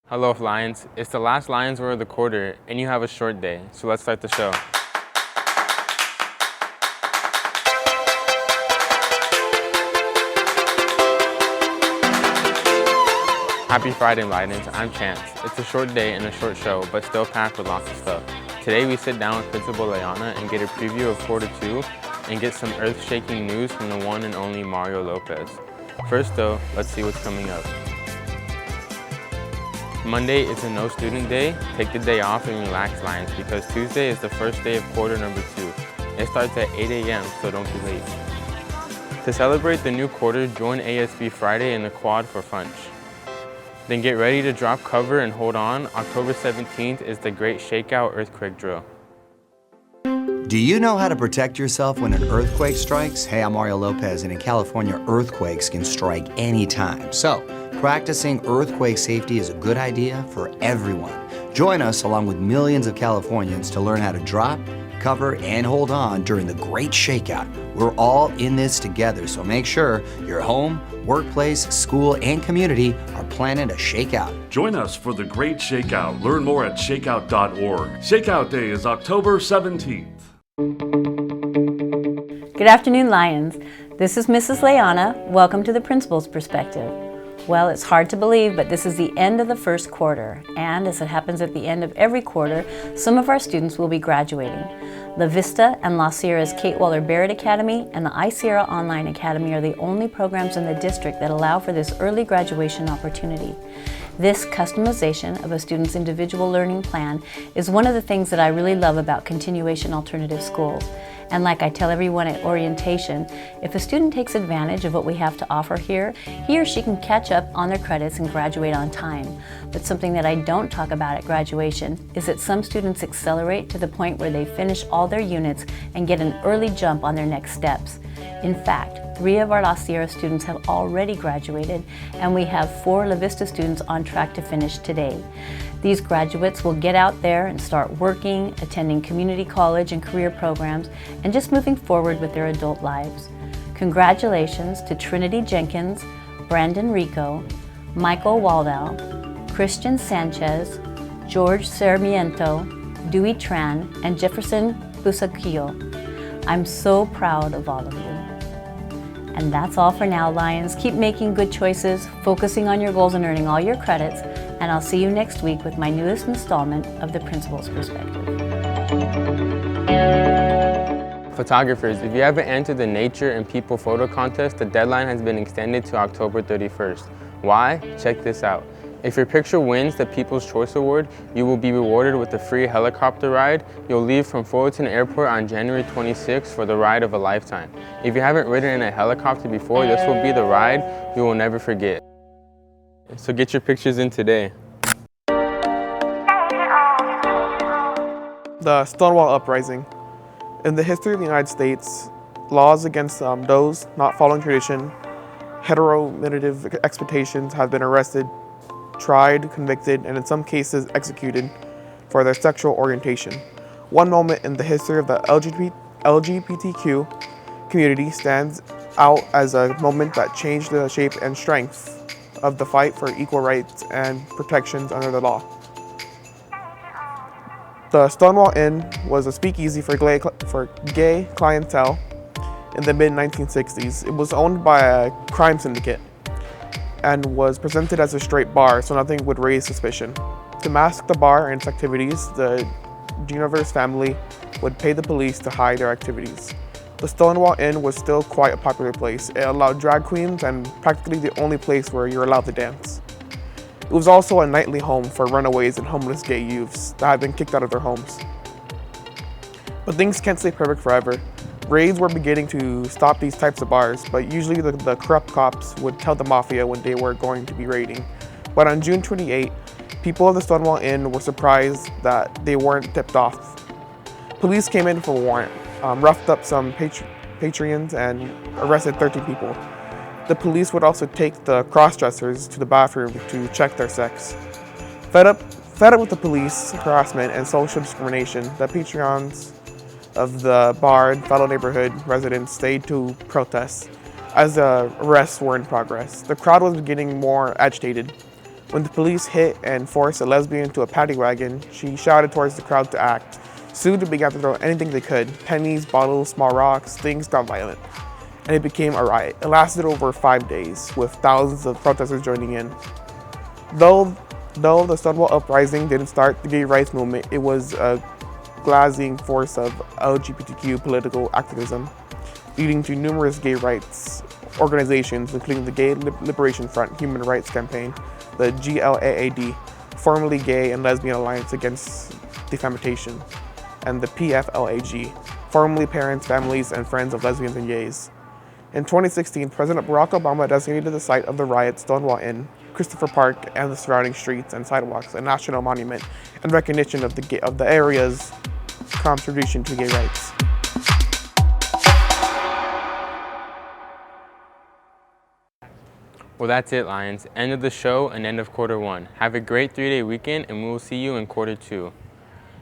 Hello Lions, it's the last Lions Roar of the quarter and you have a short day, so let's start the show. Happy Friday Lions, I'm Chance. It's a short day and a short show, but still packed with lots of stuff. Today we sit down with Principal Leana and get a preview of quarter 2 and get some earth-shaking news from the one and only Mario Lopez. First though, let's see what's coming up. Monday is a no student day. Take the day off and relax, Lions, because Tuesday is the first day of quarter number 2. It starts at 8 a.m., so don't be late. To celebrate the new quarter, join ASB Friday in the quad for Funch. Then get ready to drop cover and hold on. October 17th is the Great Shakeout Earthquake Drill. Do you know how to protect yourself when an earthquake strikes? Hey, I'm Mario Lopez, and in California, earthquakes can strike anytime. So, practicing earthquake safety is a good idea for everyone. Join us along with millions of Californians to learn how to drop, cover, and hold on during the Great Shakeout. We're all in this together, so make sure your home, workplace, school, and community are planning a shakeout. Join us for the Great Shakeout. Learn more at shakeout.org. Shakeout Day is October 17th. Good afternoon, Lions. This is Mrs. Leana. Welcome to the Principal's Perspective. Well, it's hard to believe, but this is the end of the first quarter, and as it happens at the end of every quarter, some of our students will be graduating. The Vista and La Sierra's Kate Waller Barrett Academy and the iSierra Online Academy are the only programs in the district that allow for this early graduation opportunity. This customization of a student's individual learning plan is one of the things that I really love about continuation alternative schools. And like I tell everyone at orientation, if a student takes advantage of what we have to offer here, he or she can catch up on their credits and graduate on time. But something that I don't talk about at graduation is that some students accelerate to the point where they finish all their units and get an early jump on their next steps. In fact, 3 of our La Sierra students have already graduated, and we have 4 La Vista students on track to finish today. These graduates will get out there and start working, attending community college and career programs, and just moving forward with their adult lives. Congratulations to Trinity Jenkins, Brandon Rico, Michael Waldau, Christian Sanchez, George Sarmiento, Dewey Tran, and Jefferson Busaquillo. I'm so proud of all of you. And that's all for now, Lions. Keep making good choices, focusing on your goals and earning all your credits, and I'll see you next week with my newest installment of the Principal's Perspective. Photographers, if you haven't entered the Nature and People photo contest, the deadline has been extended to October 31st. Why? Check this out. If your picture wins the People's Choice Award, you will be rewarded with a free helicopter ride. You'll leave from Fullerton Airport on January 26th for the ride of a lifetime. If you haven't ridden in a helicopter before, this will be the ride you will never forget. So get your pictures in today. The Stonewall Uprising. In the history of the United States, laws against those not following tradition, heteronormative expectations have been arrested, tried, convicted, and in some cases executed for their sexual orientation. One moment in the history of the LGBTQ community stands out as a moment that changed the shape and strength of the fight for equal rights and protections under the law. The Stonewall Inn was a speakeasy for gay clientele in the mid-1960s. It was owned by a crime syndicate and was presented as a straight bar, so nothing would raise suspicion. To mask the bar and its activities, the Genovese family would pay the police to hide their activities. The Stonewall Inn was still quite a popular place. It allowed drag queens and practically the only place where you're allowed to dance. It was also a nightly home for runaways and homeless gay youths that had been kicked out of their homes. But things can't stay perfect forever. Raids were beginning to stop these types of bars, but usually the corrupt cops would tell the mafia when they were going to be raiding. But on June 28, people of the Stonewall Inn were surprised that they weren't tipped off. Police came in for a warrant, roughed up some patrons, and arrested 13 people. The police would also take the cross-dressers to the bathroom to check their sex. Fed up with the police harassment and social discrimination, the patrons of the bar and fellow neighborhood residents stayed to protest as the arrests were in progress. The crowd was getting more agitated. When the police hit and forced a lesbian into a paddy wagon, she shouted towards the crowd to act. Students began to throw anything they could, pennies, bottles, small rocks. Things got violent, and it became a riot. It lasted over 5 days, with thousands of protesters joining in. Though the Stonewall Uprising didn't start the gay rights movement, it was a galvanizing force of LGBTQ political activism, leading to numerous gay rights organizations, including the Gay Liberation Front Human Rights Campaign, the GLAAD, formerly Gay and Lesbian Alliance Against Defamation, and the PFLAG, formerly Parents, Families, and Friends of Lesbians and Gays. In 2016, President Barack Obama designated the site of the riot, Stonewall Inn, Christopher Park, and the surrounding streets and sidewalks a national monument in recognition of the area's contribution to gay rights. Well, that's it, Lions. End of the show and end of quarter 1. Have a great 3-day weekend, and we will see you in quarter 2.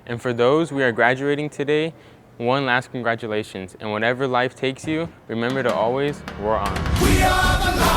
And for those we are graduating today, one last congratulations. And whatever life takes you, remember to always roar on. We are the